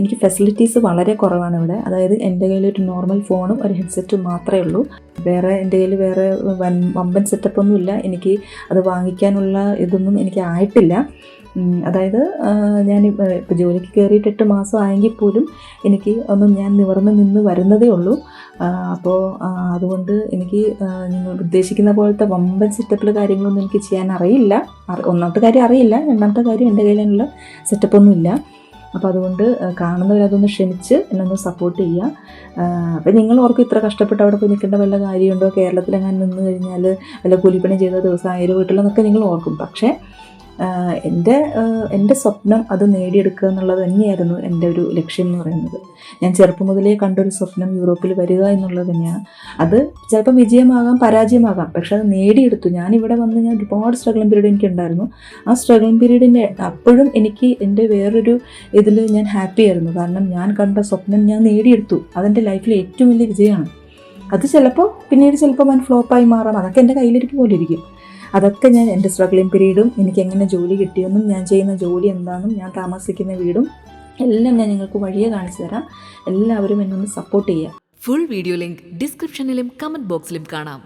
എനിക്ക് ഫെസിലിറ്റീസ് വളരെ കുറവാണ് ഇവിടെ. അതായത് എൻ്റെ കയ്യിൽ ഒരു നോർമൽ ഫോണും ഒരു ഹെഡ്സെറ്റും മാത്രമേ ഉള്ളൂ. എൻ്റെ കയ്യിൽ വേറെ വമ്പൻ സെറ്റപ്പൊന്നുമില്ല. എനിക്ക് അത് വാങ്ങിക്കാനുള്ള ഇതൊന്നും എനിക്ക് ആയിട്ടില്ല. അതായത് ഞാൻ ഇപ്പോൾ ജോലിക്ക് കയറിയിട്ട് 8 മാസം ആയെങ്കിൽ പോലും എനിക്ക് ഞാൻ നിവർന്ന് നിന്ന് വരുന്നതേ ഉള്ളൂ. അപ്പോൾ അതുകൊണ്ട് എനിക്ക് നിങ്ങൾ ഉദ്ദേശിക്കുന്ന പോലത്തെ വമ്പൻ സെറ്റപ്പിൽ കാര്യങ്ങളൊന്നും എനിക്ക് ചെയ്യാൻ അറിയില്ല. ഒന്നാമത്തെ കാര്യം അറിയില്ല, രണ്ടാമത്തെ കാര്യം എൻ്റെ കയ്യിലുള്ള സെറ്റപ്പൊന്നുമില്ല. അപ്പോൾ അതുകൊണ്ട് കാണുന്നവരതൊന്ന് ക്ഷമിച്ച് എന്നൊന്ന് സപ്പോർട്ട് ചെയ്യുക. അപ്പോൾ നിങ്ങൾ ഓർക്കും ഇത്ര കഷ്ടപ്പെട്ട് അവിടെ പോയി നിൽക്കേണ്ട വല്ല കാര്യമുണ്ടോ, കേരളത്തിലെങ്ങാനും നിന്ന് കഴിഞ്ഞാൽ വല്ല കൂലിപ്പണി ചെയ്ത ദിവസം 1000 വീട്ടിലെന്നൊക്കെ നിങ്ങൾ ഓർക്കും. പക്ഷേ എൻ്റെ സ്വപ്നം അത് നേടിയെടുക്കുക എന്നുള്ളത് തന്നെയായിരുന്നു എൻ്റെ ഒരു ലക്ഷ്യം എന്ന് പറയുന്നത്. ഞാൻ ചെറുപ്പം മുതലേ കണ്ടൊരു സ്വപ്നം യൂറോപ്പിൽ വരിക എന്നുള്ളത് തന്നെയാണ്. അത് ചിലപ്പോൾ വിജയമാകാം, പരാജയമാകാം, പക്ഷെ അത് നേടിയെടുത്തു. ഞാനിവിടെ വന്ന് ഞാൻ ഒരുപാട് സ്ട്രഗ്ലിംഗ് പീരീഡ് എനിക്കുണ്ടായിരുന്നു. ആ സ്ട്രഗ്ലിംഗ് പീരീഡിൻ്റെ അപ്പോഴും എനിക്ക് എൻ്റെ വേറൊരു ഇതിൽ ഞാൻ ഹാപ്പി ആയിരുന്നു. കാരണം ഞാൻ കണ്ട സ്വപ്നം ഞാൻ നേടിയെടുത്തു. അതെൻ്റെ ലൈഫിലെ ഏറ്റവും വലിയ വിജയമാണ്. അത് പിന്നീട് ചിലപ്പോൾ ഫ്ലോപ്പായി മാറാം. അതൊക്കെ എൻ്റെ കയ്യിലിരിക്കും പോലെ ഇരിക്കും. അതൊക്കെ ഞാൻ എൻ്റെ സ്ട്രഗ്ലിംഗ് പീരീഡും എനിക്ക് എങ്ങനെ ജോലി കിട്ടിയെന്നും ഞാൻ ചെയ്യുന്ന ജോലി എന്താണെന്നും ഞാൻ താമസിക്കുന്ന വീടും എല്ലാം ഞാൻ നിങ്ങൾക്ക് വഴിയെ കാണിച്ചു തരാം. എല്ലാവരും എന്നെ ഒന്ന് സപ്പോർട്ട് ചെയ്യുക. ഫുൾ വീഡിയോ ലിങ്ക് ഡിസ്ക്രിപ്ഷനിലും കമന്റ് ബോക്സിലും കാണാം.